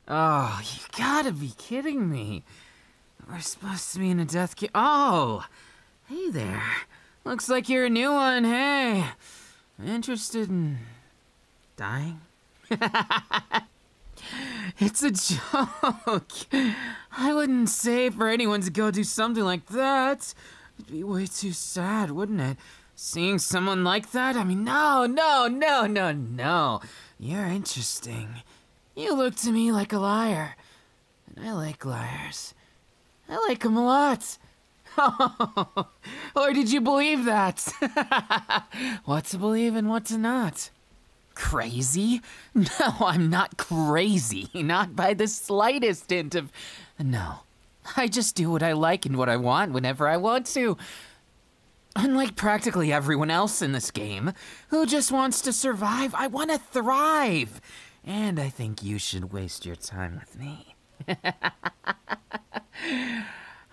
Oh, you gotta be kidding me. We're supposed to be in a death game. Oh, hey there. Looks like you're a new one, hey. Interested in dying? It's a joke. I wouldn't say for anyone to go do something like that. It'd be way too sad, wouldn't it? Seeing someone like that? I mean, no. You're interesting. You look to me like a liar. And I like liars. I like them a lot. Or did you believe that? What to believe and what to not? Crazy? No, I'm not crazy. Not by the slightest hint of... No. I just do what I like and what I want whenever I want to. Unlike practically everyone else in this game, who just wants to survive, I want to thrive. And I think you should waste your time with me.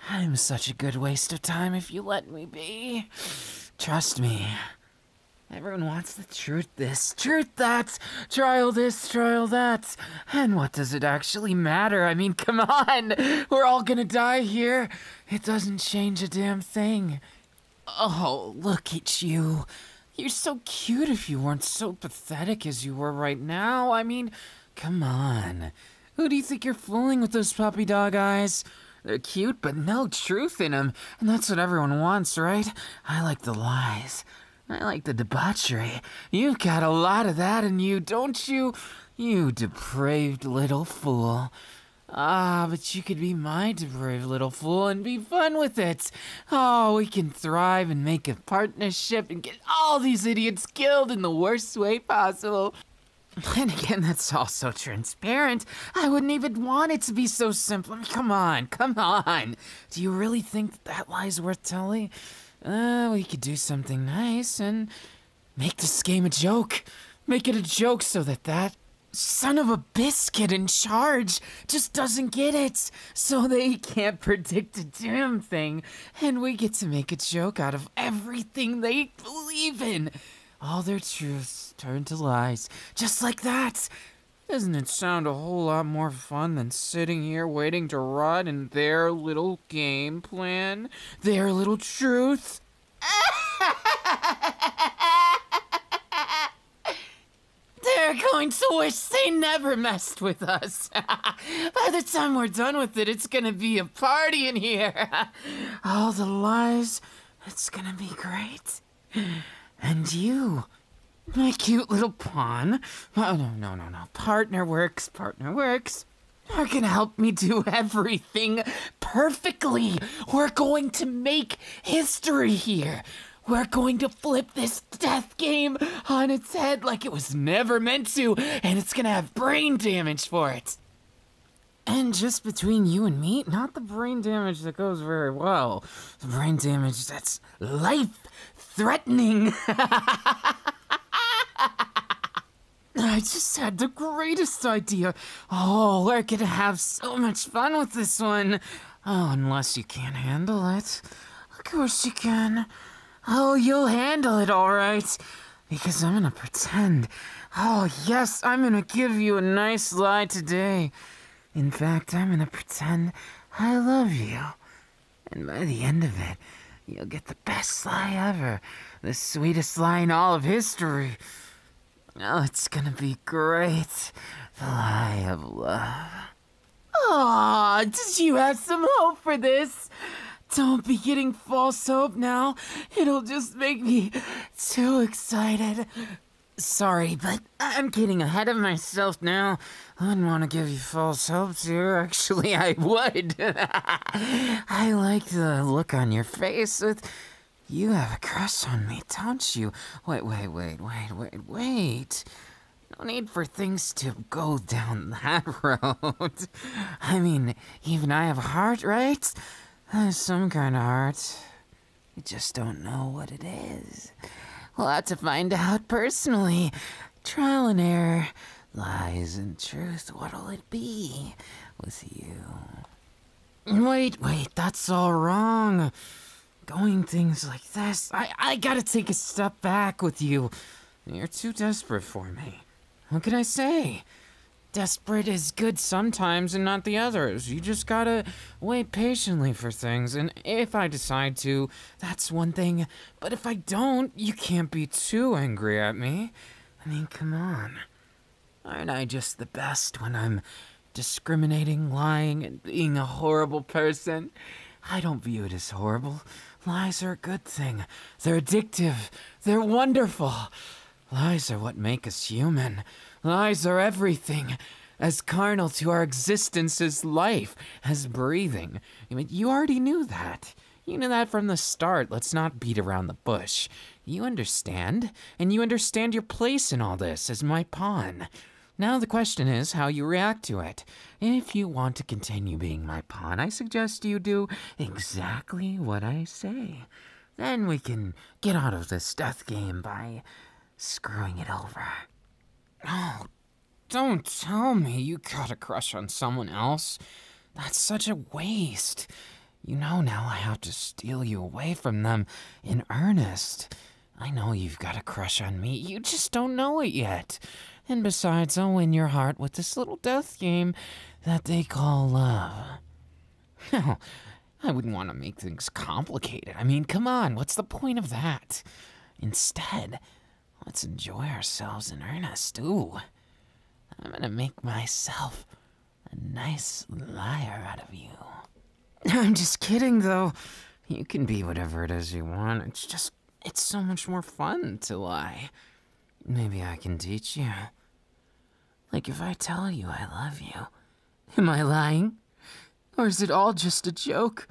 I'm such a good waste of time if you let me be. Trust me. Everyone wants the truth this, truth that, trial this, trial that. And what does it actually matter? I mean, come on. We're all gonna die here. It doesn't change a damn thing. Oh, look at you. You're so cute if you weren't so pathetic as you were right now. I mean, come on. Who do you think you're fooling with those puppy dog eyes? They're cute, but no truth in them. And that's what everyone wants, right? I like the lies. I like the debauchery. You've got a lot of that in you, don't you? You depraved little fool. Ah, but you could be my depraved little fool and be fun with it. Oh, we can thrive and make a partnership and get all these idiots killed in the worst way possible. And again, that's all so transparent. I wouldn't even want it to be so simple. I mean, come on. Do you really think that lie's worth telling? We could do something nice and make this game a joke. Make it a joke so that son of a biscuit in charge just doesn't get it. So they can't predict a damn thing. And we get to make a joke out of everything they believe in. All their truths turn to lies, just like that. Doesn't it sound a whole lot more fun than sitting here waiting to rot in their little game plan? Their little truth? They're going to wish they never messed with us. By the time we're done with it, it's gonna be a party in here. All the lies, it's gonna be great. And you, my cute little pawn. Oh, no. Partner works. You're gonna help me do everything perfectly. We're going to make history here. We're going to flip this death game on its head like it was never meant to, and it's gonna have brain damage for it. And just between you and me, not the brain damage that goes very well. The brain damage that's life-threatening. I just had the greatest idea. Oh, we're gonna have so much fun with this one. Oh, unless you can't handle it. Of course you can. Oh, you'll handle it all right. Because I'm gonna pretend. Oh, yes, I'm gonna give you a nice lie today. In fact, I'm gonna pretend I love you. And by the end of it, you'll get the best lie ever. The sweetest lie in all of history. Oh, it's gonna be great. The lie of love. Aw, did you have some hope for this? Don't be getting false hope now. It'll just make me too excited. Sorry, but I'm getting ahead of myself now. I wouldn't want to give you false hopes here. Actually, I would. I like the look on your face with... You have a crush on me, don't you? Wait. No need for things to go down that road. I mean, even I have a heart, right? Some kind of heart. You just don't know what it is. We'll have to find out personally. Trial and error. Lies and truth. What'll it be with you? Wait, that's all wrong. Going things like this, I gotta take a step back with you. You're too desperate for me. What can I say? Desperate is good sometimes and not the others. You just gotta wait patiently for things, and if I decide to, that's one thing. But if I don't, you can't be too angry at me. I mean, come on. Aren't I just the best when I'm discriminating, lying, and being a horrible person? I don't view it as horrible. Lies are a good thing. They're addictive. They're wonderful. Lies are what make us human. Lies are everything. As carnal to our existence as life, as breathing. I mean, you already knew that. You knew that from the start. Let's not beat around the bush. You understand, and you understand your place in all this as my pawn. Now the question is how you react to it. If you want to continue being my pawn, I suggest you do exactly what I say. Then we can get out of this death game by screwing it over. Oh, don't tell me you got a crush on someone else. That's such a waste. You know now I have to steal you away from them in earnest. I know you've got a crush on me, you just don't know it yet. And besides, I'll win your heart with this little death game that they call love. No, I wouldn't want to make things complicated. I mean, come on, what's the point of that? Instead, let's enjoy ourselves in earnest. Ooh, I'm gonna make myself a nice liar out of you. I'm just kidding, though. You can be whatever it is you want. It's so much more fun to lie. Maybe I can teach you. Like if I tell you I love you, am I lying? Or is it all just a joke?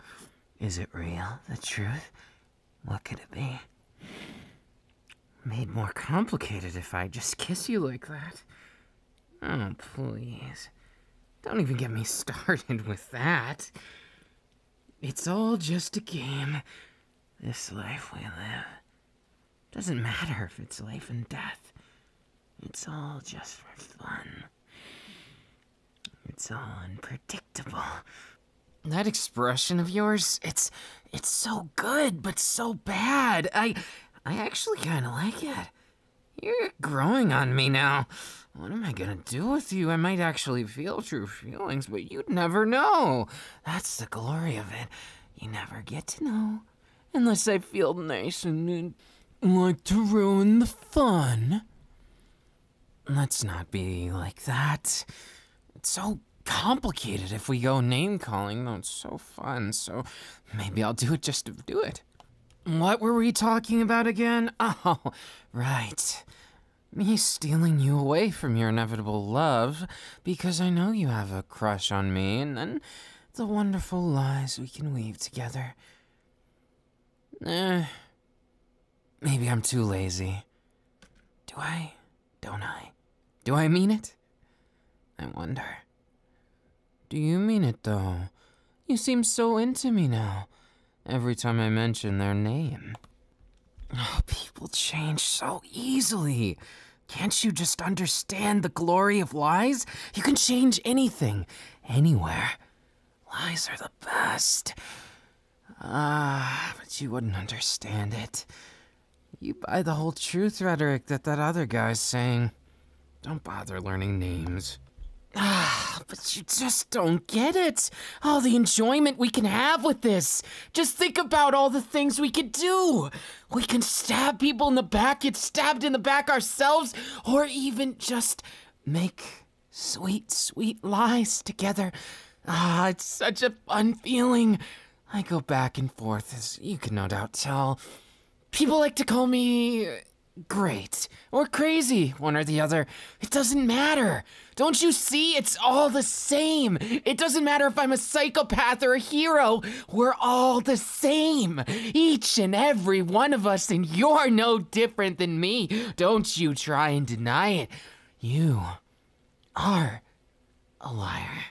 Is it real, the truth? What could it be? Made more complicated if I just kiss you like that. Oh, please. Don't even get me started with that. It's all just a game. This life we live. Doesn't matter if it's life and death. It's all just for fun. It's all unpredictable. That expression of yours, it's so good, but so bad. I actually kind of like it. You're growing on me now. What am I gonna do with you? I might actually feel true feelings, but you'd never know. That's the glory of it. You never get to know. Unless I feel nice and like to ruin the fun. Let's not be like that. It's so complicated if we go name-calling, though it's so fun, so maybe I'll do it just to do it. What were we talking about again? Oh, right. Me stealing you away from your inevitable love because I know you have a crush on me, and then the wonderful lies we can weave together. Maybe I'm too lazy. Do I? Don't I? Do I mean it? I wonder. Do you mean it, though? You seem so into me now, every time I mention their name. Oh, people change so easily. Can't you just understand the glory of lies? You can change anything, anywhere. Lies are the best. But you wouldn't understand it. You buy the whole truth rhetoric that other guy's saying. Don't bother learning names. But you just don't get it. All the enjoyment we can have with this. Just think about all the things we could do. We can stab people in the back, get stabbed in the back ourselves, or even just make sweet, sweet lies together. It's such a fun feeling. I go back and forth, as you can no doubt tell. People like to call me great or crazy, one or the other. It doesn't matter. Don't you see? It's all the same. It doesn't matter if I'm a psychopath or a hero. We're all the same. Each and every one of us, and you're no different than me. Don't you try and deny it. You are a liar.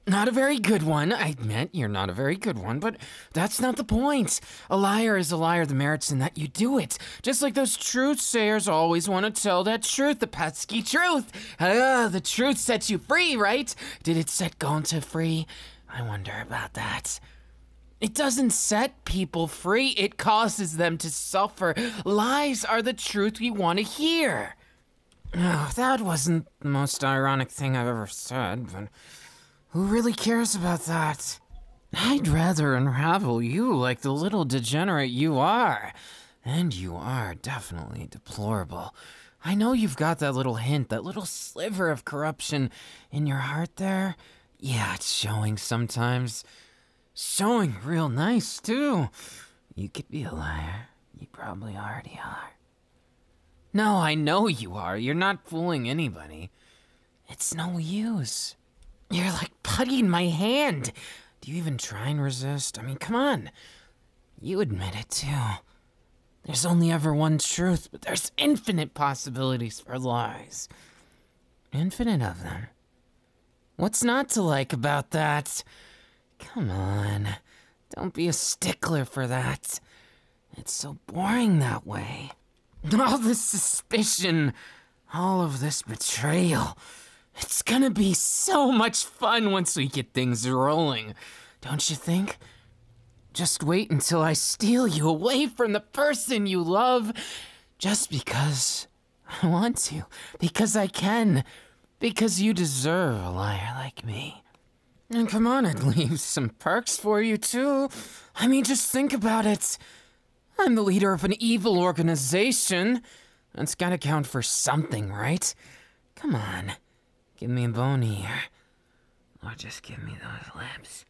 Not a very good one. I admit you're not a very good one, but that's not the point. A liar is a liar. The merit's in that you do it. Just like those truth sayers always want to tell that truth, the pesky truth. The truth sets you free, right? Did it set Gonta free? I wonder about that. It doesn't set people free. It causes them to suffer. Lies are the truth we want to hear. Oh, that wasn't the most ironic thing I've ever said, but who really cares about that? I'd rather unravel you like the little degenerate you are. And you are definitely deplorable. I know you've got that little hint, that little sliver of corruption in your heart there. Yeah, it's showing sometimes. Showing real nice, too. You could be a liar. You probably already are. No, I know you are. You're not fooling anybody. It's no use. You're like putty in my hand. Do you even try and resist? I mean, come on. You admit it, too. There's only ever one truth, but there's infinite possibilities for lies. Infinite of them. What's not to like about that? Come on. Don't be a stickler for that. It's so boring that way. All this suspicion, all of this betrayal. It's gonna be so much fun once we get things rolling, don't you think? Just wait until I steal you away from the person you love, just because I want to, because I can, because you deserve a liar like me. And come on, I'd leave some perks for you too. I mean, just think about it. I'm the leader of an evil organization. That's gotta count for something, right? Come on, give me a bone here. Or just give me those lips.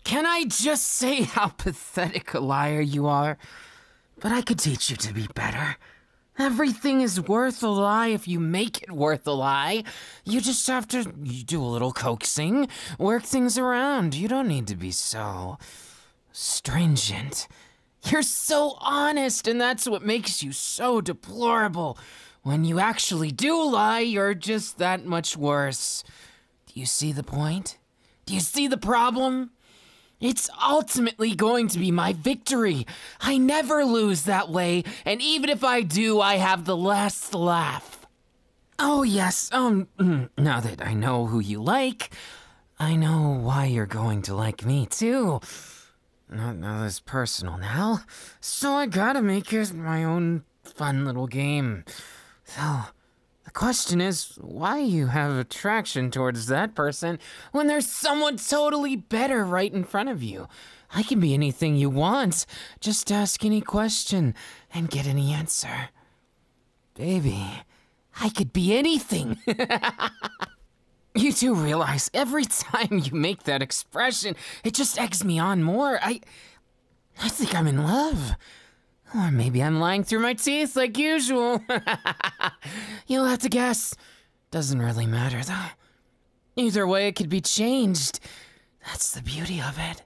Can I just say how pathetic a liar you are? But I could teach you to be better. Everything is worth a lie if you make it worth a lie. You just have to do a little coaxing, work things around. You don't need to be so stringent. You're so honest, and that's what makes you so deplorable. When you actually do lie, you're just that much worse. Do you see the point? Do you see the problem? It's ultimately going to be my victory. I never lose that way, and even if I do, I have the last laugh. Oh yes, now that I know who you like, I know why you're going to like me too. Not this personal now, so I gotta make it my own fun little game. So, the question is, why you have attraction towards that person when there's someone totally better right in front of you? I can be anything you want. Just ask any question and get any answer. Baby, I could be anything. You do realize every time you make that expression, it just eggs me on more. I think I'm in love. Or maybe I'm lying through my teeth like usual. You'll have to guess. Doesn't really matter, though. Either way, it could be changed. That's the beauty of it.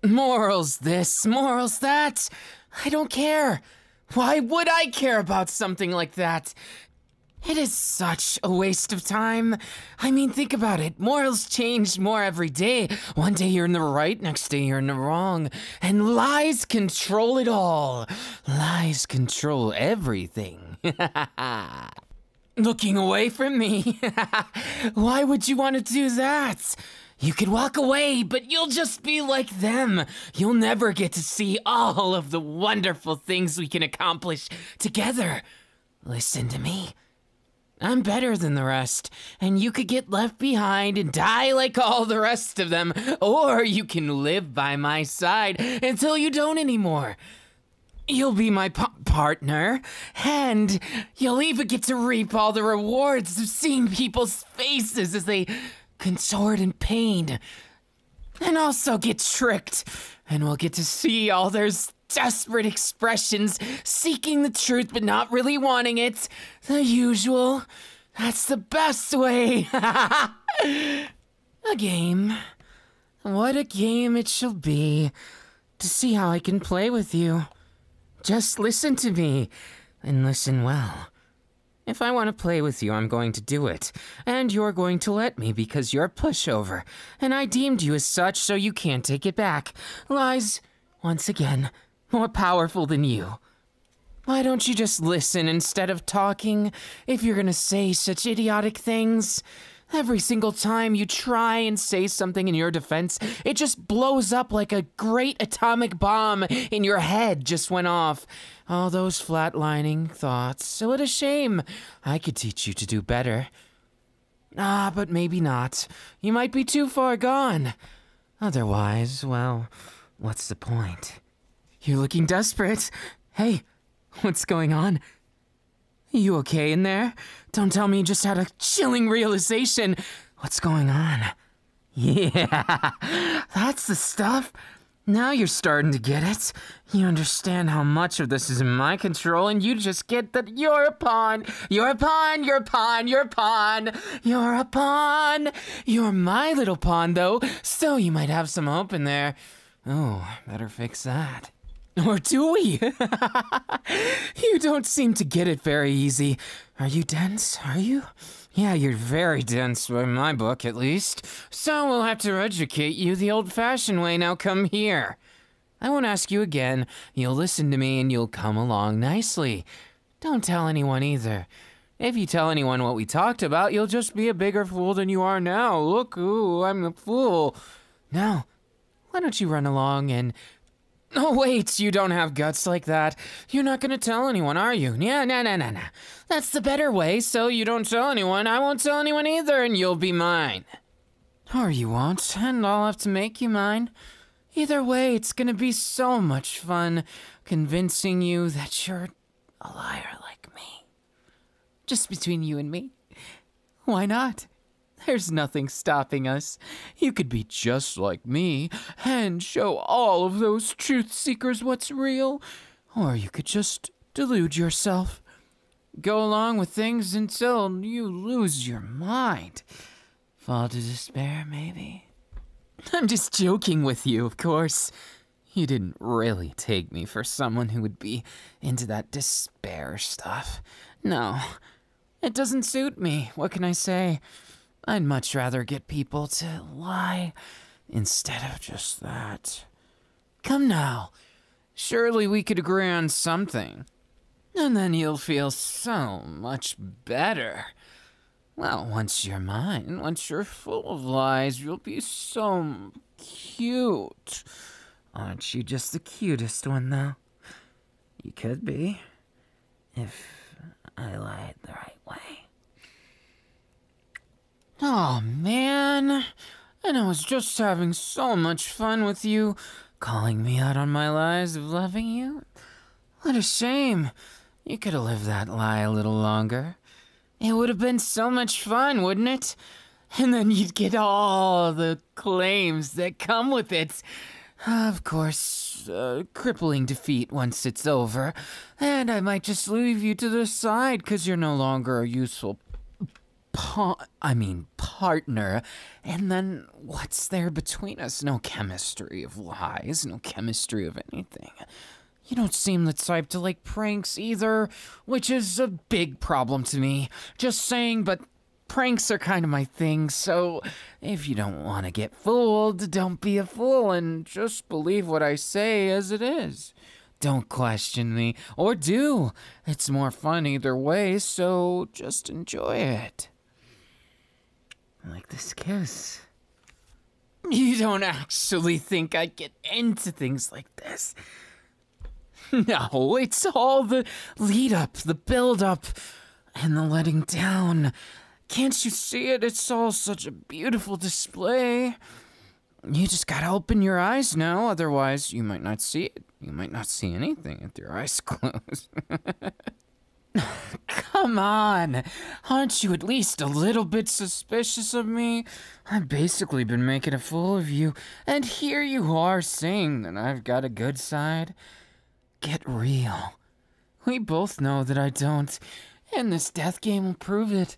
Morals this, morals that. I don't care. Why would I care about something like that? It is such a waste of time. I mean, think about it. Morals change more every day. One day you're in the right, next day you're in the wrong. And lies control it all. Lies control everything. Looking away from me. Why would you want to do that? You could walk away, but you'll just be like them. You'll never get to see all of the wonderful things we can accomplish together. Listen to me. I'm better than the rest, and you could get left behind and die like all the rest of them, or you can live by my side until you don't anymore. You'll be my partner, and you'll even get to reap all the rewards of seeing people's faces as they contort in pain, and also get tricked, and we'll get to see all their desperate expressions, seeking the truth but not really wanting it. The usual. That's the best way. A game. What a game it shall be. To see how I can play with you. Just listen to me, and listen well. If I want to play with you, I'm going to do it. And you're going to let me because you're a pushover. And I deemed you as such, so you can't take it back. Lies, once again, more powerful than you. Why don't you just listen instead of talking if you're gonna say such idiotic things? Every single time you try and say something in your defense, it just blows up like a great atomic bomb in your head just went off. All those flatlining thoughts. So what a shame. I could teach you to do better. Ah, but maybe not. You might be too far gone. Otherwise, well, what's the point? You're looking desperate. Hey, what's going on? You okay in there? Don't tell me you just had a chilling realization. What's going on? Yeah, that's the stuff. Now you're starting to get it. You understand how much of this is in my control, and you just get that you're a pawn. You're a pawn, you're a pawn, you're a pawn. You're a pawn. You're my little pawn, though, so you might have some hope in there. Oh, better fix that. Or do we? You don't seem to get it very easy. Are you dense? Are you? Yeah, you're very dense, by my book at least. So we'll have to educate you the old-fashioned way. Now come here. I won't ask you again. You'll listen to me and you'll come along nicely. Don't tell anyone either. If you tell anyone what we talked about, you'll just be a bigger fool than you are now. Look, ooh, I'm the fool. Now, why don't you run along and... Oh, wait, you don't have guts like that. You're not gonna tell anyone, are you? Yeah, nah. That's the better way, so you don't tell anyone. I won't tell anyone either, and you'll be mine. Or you won't, and I'll have to make you mine. Either way, it's gonna be so much fun convincing you that you're a liar like me. Just between you and me. Why not? There's nothing stopping us. You could be just like me and show all of those truth seekers what's real. Or you could just delude yourself. Go along with things until you lose your mind. Fall to despair, maybe? I'm just joking with you, of course. You didn't really take me for someone who would be into that despair stuff. No, it doesn't suit me. What can I say? I'd much rather get people to lie instead of just that. Come now. Surely we could agree on something. And then you'll feel so much better. Well, once you're mine, once you're full of lies, you'll be so cute. Aren't you just the cutest one, though? You could be, if I lied the right way. Oh, man. And I was just having so much fun with you, calling me out on my lies of loving you. What a shame. You could have lived that lie a little longer. It would have been so much fun, wouldn't it? And then you'd get all the claims that come with it. Of course, crippling defeat once it's over. And I might just leave you to the side because you're no longer a useful partner. And then what's there between us? No chemistry of lies, no chemistry of anything. You don't seem the type to like pranks either, which is a big problem to me. Just saying, but pranks are kind of my thing, so if you don't want to get fooled, don't be a fool and just believe what I say as it is. Don't question me, or do. It's more fun either way, so just enjoy it. Like this kiss. You don't actually think I'd get into things like this. No, it's all the lead up, the build up, and the letting down. Can't you see it? It's all such a beautiful display. You just gotta open your eyes now, otherwise you might not see it. You might not see anything with your eyes closed. Come on, aren't you at least a little bit suspicious of me? I've basically been making a fool of you, and here you are saying that I've got a good side. Get real. We both know that I don't, and this death game will prove it.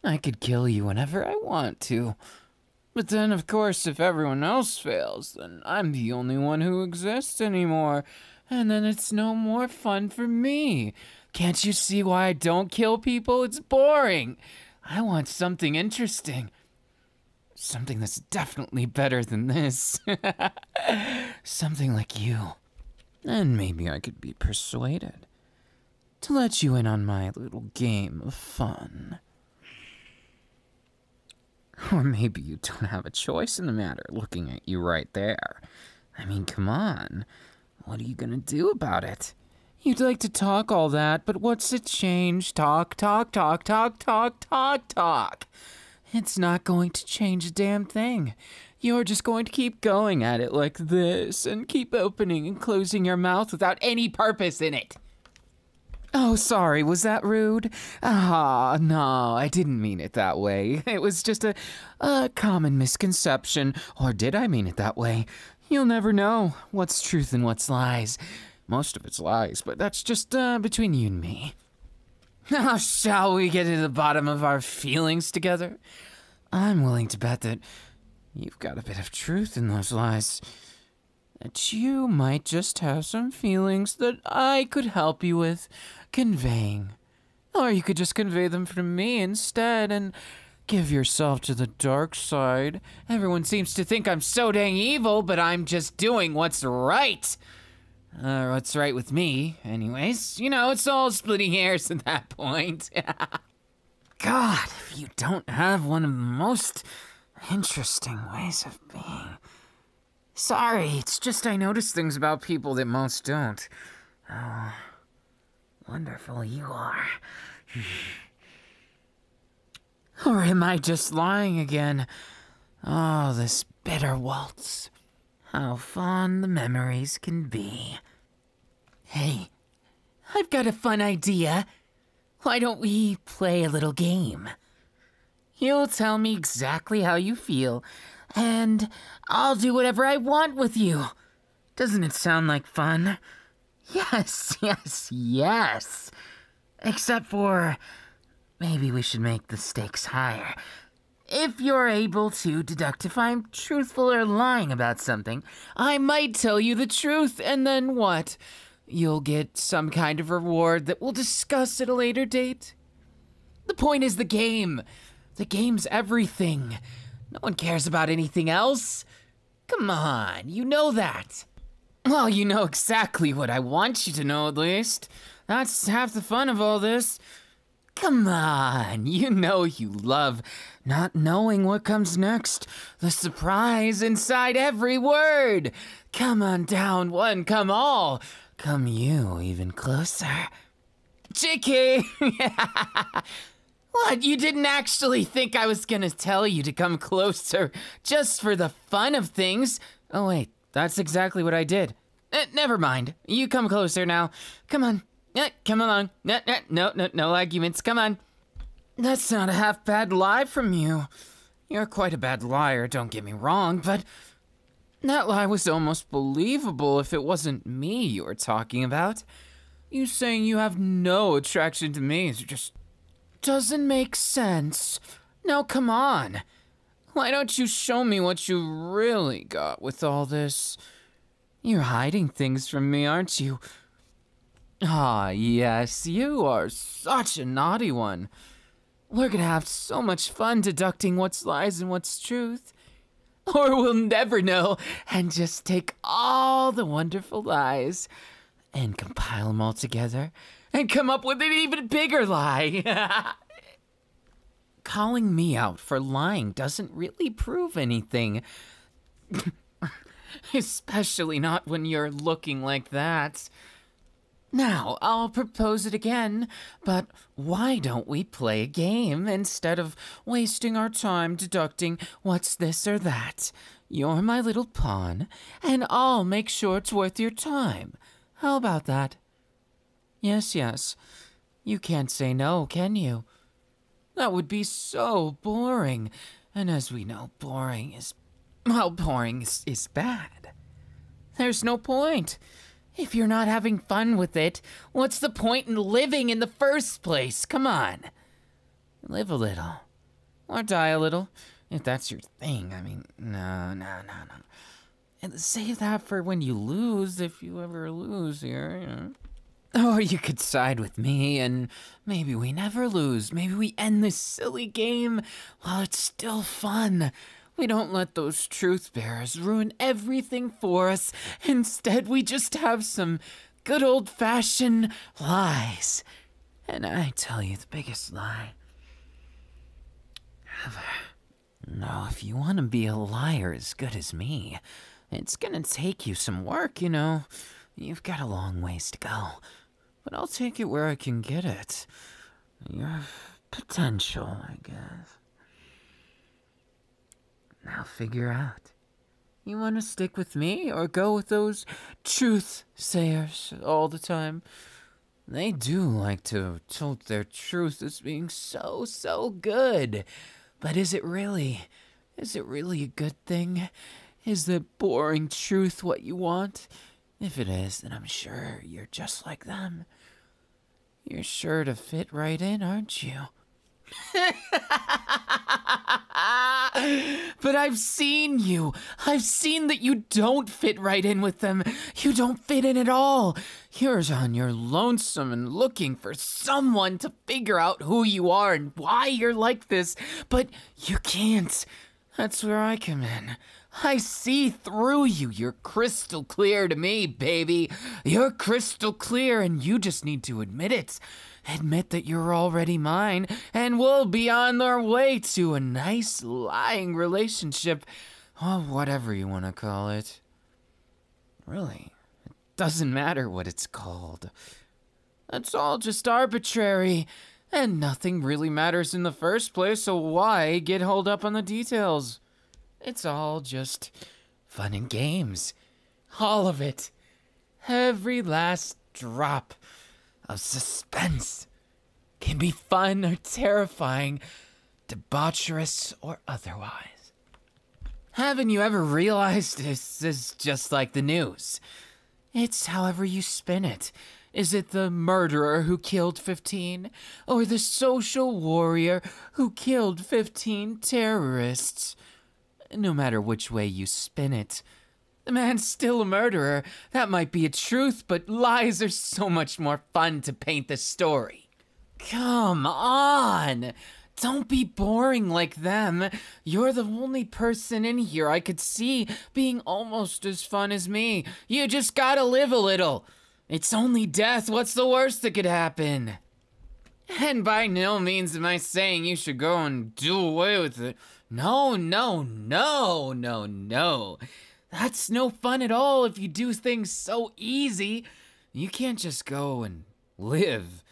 I could kill you whenever I want to. But then, of course, if everyone else fails, then I'm the only one who exists anymore, and then it's no more fun for me. Can't you see why I don't kill people? It's boring. I want something interesting. Something that's definitely better than this. Something like you. And maybe I could be persuaded to let you in on my little game of fun. Or maybe you don't have a choice in the matter, looking at you right there. I mean, come on. What are you gonna do about it? You'd like to talk all that, but what's it change? Talk, talk, talk, talk, talk, talk, talk. It's not going to change a damn thing. You're just going to keep going at it like this and keep opening and closing your mouth without any purpose in it. Oh, sorry, was that rude? Ah, no, I didn't mean it that way. It was just a common misconception. Or did I mean it that way? You'll never know what's truth and what's lies. Most of it's lies, but that's just between you and me. Now, shall we get to the bottom of our feelings together? I'm willing to bet that you've got a bit of truth in those lies. That you might just have some feelings that I could help you with conveying. Or you could just convey them from me instead and give yourself to the dark side. Everyone seems to think I'm so dang evil, but I'm just doing what's right. What's right with me, anyways. You know, it's all splitting hairs at that point. God, if you don't have one of the most interesting ways of being. Sorry, it's just I notice things about people that most don't. Oh, wonderful you are. Or am I just lying again? Oh, this bitter waltz. How fond the memories can be. Hey, I've got a fun idea. Why don't we play a little game? You'll tell me exactly how you feel, and I'll do whatever I want with you. Doesn't it sound like fun? Yes, yes, yes. Except for, maybe we should make the stakes higher. If you're able to deduct if I'm truthful or lying about something, I might tell you the truth, and then what? You'll get some kind of reward that we'll discuss at a later date. The point is the game. The game's everything. No one cares about anything else. Come on, you know that. Well, you know exactly what I want you to know, at least. That's half the fun of all this. Come on, you know you love not knowing what comes next. The surprise inside every word. Come on down, one, come all. Come you even closer. Chicky! What, you didn't actually think I was gonna tell you to come closer just for the fun of things? Oh wait, that's exactly what I did. Never mind, you come closer now. Come on. Come along. No arguments. Come on. That's not a half bad lie from you. You're quite a bad liar, don't get me wrong, but that lie was almost believable if it wasn't me you were talking about. You saying you have no attraction to me just doesn't make sense. Now come on. Why don't you show me what you really got with all this? You're hiding things from me, aren't you? Ah, yes, you are such a naughty one. We're gonna have so much fun deducting what's lies and what's truth. Or we'll never know and just take all the wonderful lies and compile them all together and come up with an even bigger lie. Calling me out for lying doesn't really prove anything. Especially not when you're looking like that. Now, I'll propose it again, but why don't we play a game instead of wasting our time deducting what's this or that? You're my little pawn, and I'll make sure it's worth your time. How about that? Yes, yes. You can't say no, can you? That would be so boring, and as we know, boring is bad. There's no point. If you're not having fun with it, what's the point in living in the first place? Come on. Live a little. Or die a little, if that's your thing. I mean, no. And save that for when you lose, if you ever lose here, you know. Or you could side with me, and maybe we never lose. Maybe we end this silly game while it's still fun. We don't let those truth bearers ruin everything for us. Instead, we just have some good old-fashioned lies. And I tell you the biggest lie ever. No, if you want to be a liar as good as me, it's gonna take you some work, you know. You've got a long ways to go. But I'll take it where I can get it. Your potential, I guess. Now figure out. You want to stick with me or go with those truth sayers all the time? They do like to tote their truth as being so good. But is it really? Is it really a good thing? Is the boring truth what you want? If it is, then I'm sure you're just like them. You're sure to fit right in, aren't you? But I've seen you. I've seen that you don't fit right in with them. You don't fit in at all. You're on your lonesome and looking for someone to figure out who you are and why you're like this. But you can't. That's where I come in. I see through you. You're crystal clear to me, baby. You're crystal clear, and you just need to admit it. Admit that you're already mine, and we'll be on our way to a nice lying relationship, or whatever you want to call it. Really, it doesn't matter what it's called. It's all just arbitrary, and nothing really matters in the first place, so why get holed up on the details? It's all just fun and games. All of it. Every last drop of suspense can be fun or terrifying, debaucherous or otherwise. Haven't you ever realized this is just like the news? It's however you spin it. Is it the murderer who killed 15? Or the social warrior who killed 15 terrorists? No matter which way you spin it, the man's still a murderer. That might be a truth, but lies are so much more fun to paint the story. Come on! Don't be boring like them. You're the only person in here I could see being almost as fun as me. You just gotta live a little. It's only death. What's the worst that could happen? And by no means am I saying you should go and do away with it. No. That's no fun at all if you do things so easy. You can't just go and live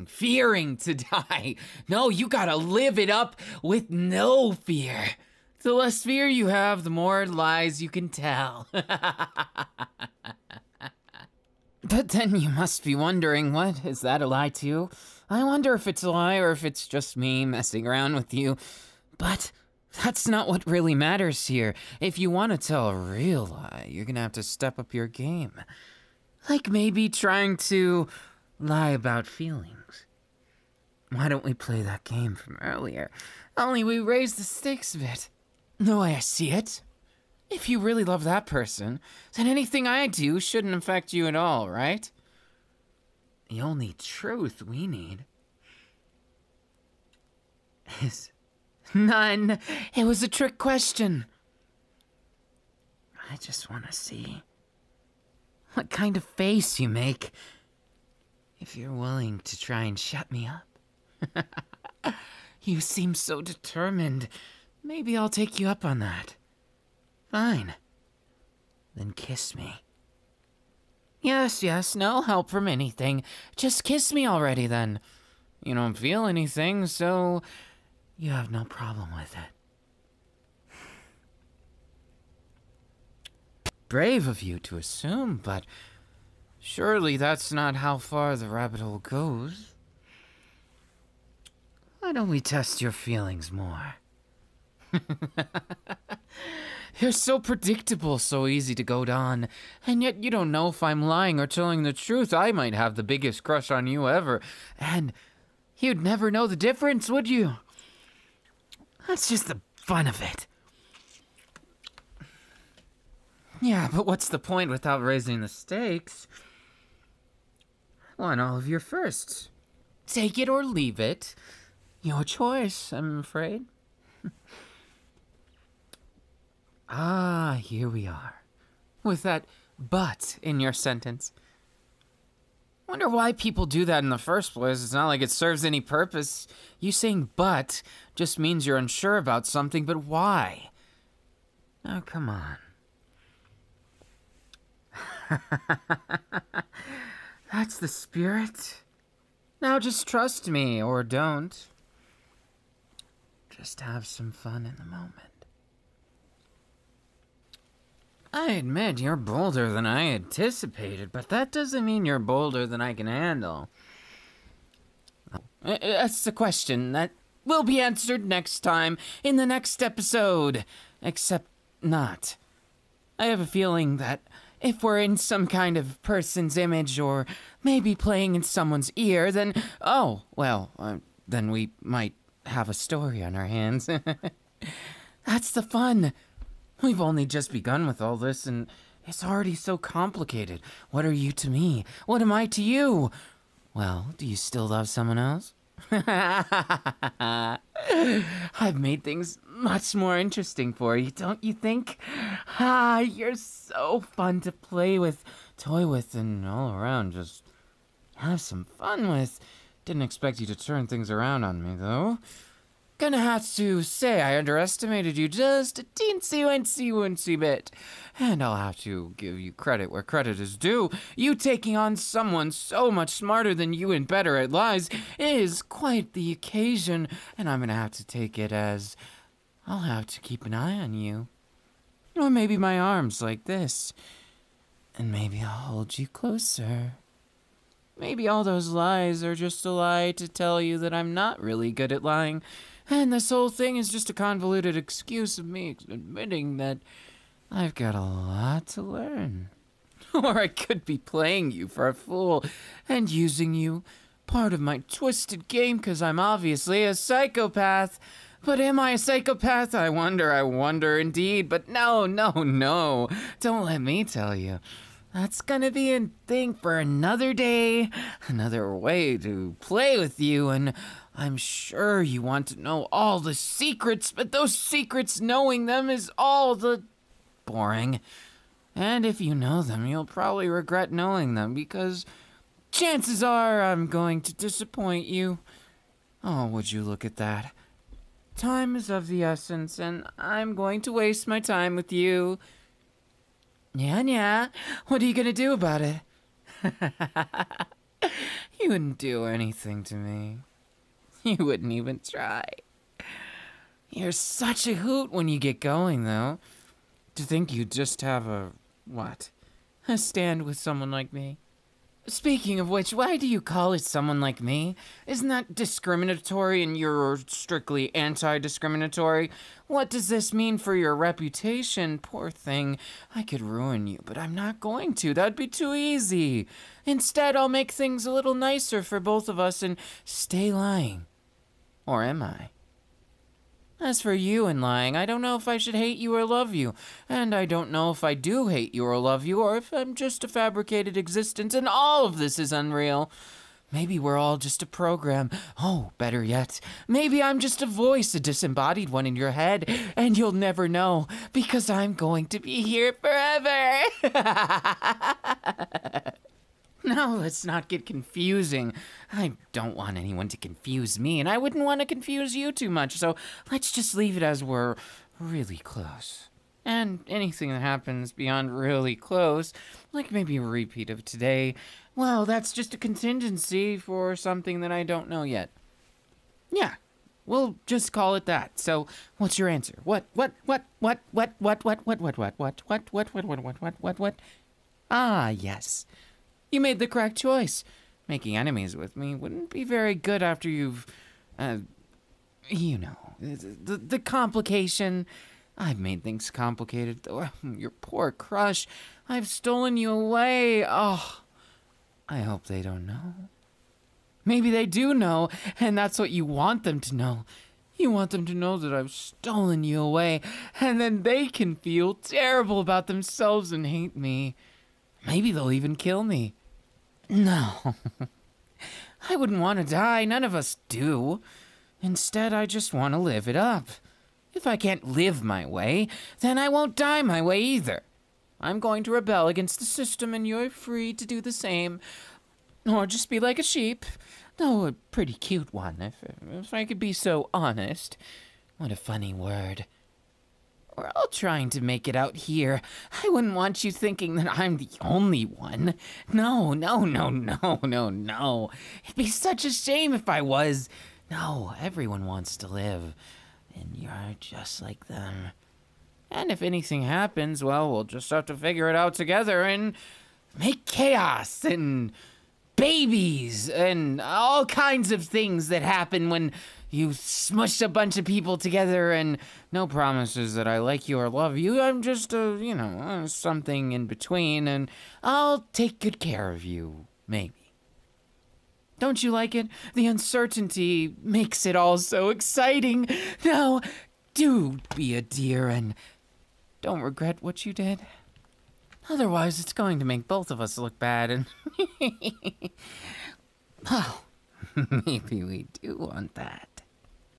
fearing to die. No, you gotta live it up with no fear. The less fear you have, the more lies you can tell. But then you must be wondering, what, is that a lie too? I wonder if it's a lie or if it's just me messing around with you. But that's not what really matters here. If you want to tell a real lie, you're gonna have to step up your game. Like maybe trying to lie about feelings. Why don't we play that game from earlier? Only we raise the stakes a bit. The way I see it, if you really love that person, then anything I do shouldn't affect you at all, right? The only truth we need is none. It was a trick question. I just want to see what kind of face you make if you're willing to try and shut me up. You seem so determined. Maybe I'll take you up on that. Fine. Then kiss me. Yes, no help from anything. Just kiss me already then. You don't feel anything, so you have no problem with it. Brave of you to assume, but surely that's not how far the rabbit hole goes. Why don't we test your feelings more? You're so predictable, so easy to goad on, and yet you don't know if I'm lying or telling the truth. I might have the biggest crush on you ever, and you'd never know the difference, would you? That's just the fun of it. Yeah, but what's the point without raising the stakes? I want all of your firsts. Take it or leave it. Your choice, I'm afraid. Ah, here we are. With that but in your sentence. Wonder why people do that in the first place. It's not like it serves any purpose. You saying but just means you're unsure about something, but why? Oh, come on. That's the spirit. Now just trust me, or don't. Just have some fun in the moment. I admit you're bolder than I anticipated, but that doesn't mean you're bolder than I can handle. That's a question that will be answered next time in the next episode. Except not. I have a feeling that if we're in some kind of person's image or maybe playing in someone's ear, then, then we might have a story on our hands. That's the fun. We've only just begun with all this, and it's already so complicated. What are you to me? What am I to you? Well, do you still love someone else? I've made things much more interesting for you, don't you think? You're so fun to play with, toy with, and all around just have some fun with. Didn't expect you to turn things around on me, though. Gonna have to say I underestimated you just a teensy-weensy bit. And I'll have to give you credit where credit is due. You taking on someone so much smarter than you and better at lies is quite the occasion, and I'm gonna have to take it as I'll have to keep an eye on you. Or maybe my arms like this. And maybe I'll hold you closer. Maybe all those lies are just a lie to tell you that I'm not really good at lying. And this whole thing is just a convoluted excuse of me admitting that I've got a lot to learn. Or I could be playing you for a fool and using you, part of my twisted game, because I'm obviously a psychopath. But am I a psychopath? I wonder indeed. But no, don't let me tell you. That's gonna be a thing for another day, another way to play with you, and I'm sure you want to know all the secrets, but those secrets, knowing them is all the boring. And if you know them, you'll probably regret knowing them, because chances are I'm going to disappoint you. Oh, would you look at that? Time is of the essence, and I'm going to waste my time with you. Yeah, what are you gonna do about it? You wouldn't do anything to me. You wouldn't even try. You're such a hoot when you get going, though. To think you'd just have a stand with someone like me? Speaking of which, why do you call it someone like me? Isn't that discriminatory and you're strictly anti-discriminatory? What does this mean for your reputation? Poor thing. I could ruin you, but I'm not going to. That'd be too easy. Instead, I'll make things a little nicer for both of us and stay lying. Or am I? As for you and lying, I don't know if I should hate you or love you. And I don't know if I do hate you or love you, or if I'm just a fabricated existence and all of this is unreal. Maybe we're all just a program. Oh, better yet, maybe I'm just a voice, a disembodied one in your head, and you'll never know, because I'm going to be here forever. No, let's not get confusing. I don't want anyone to confuse me, and I wouldn't want to confuse you too much, so let's just leave it as we're really close. And anything that happens beyond really close, like maybe a repeat of today, well, that's just a contingency for something that I don't know yet. Yeah, we'll just call it that. So, what's your answer? What? Ah, yes. You made the correct choice. Making enemies with me wouldn't be very good after you've, you know, the complication. I've made things complicated, though. Your poor crush. I've stolen you away. Oh, I hope they don't know. Maybe they do know, and that's what you want them to know. You want them to know that I've stolen you away, and then they can feel terrible about themselves and hate me. Maybe they'll even kill me. No. I wouldn't want to die. None of us do. Instead, I just want to live it up. If I can't live my way, then I won't die my way either. I'm going to rebel against the system, and you're free to do the same. Or just be like a sheep. Oh, a pretty cute one, if I could be so honest. What a funny word. We're all trying to make it out here. I wouldn't want you thinking that I'm the only one. No, no, no, no, no, no. It'd be such a shame if I was. No, everyone wants to live. And you're just like them. And if anything happens, well, we'll just have to figure it out together and make chaos and babies and all kinds of things that happen when you smush a bunch of people together, and no promises that I like you or love you. I'm just something in between, and I'll take good care of you, maybe. Don't you like it? The uncertainty makes it all so exciting. Now, do be a dear and don't regret what you did. Otherwise, it's going to make both of us look bad, and well, maybe we do want that.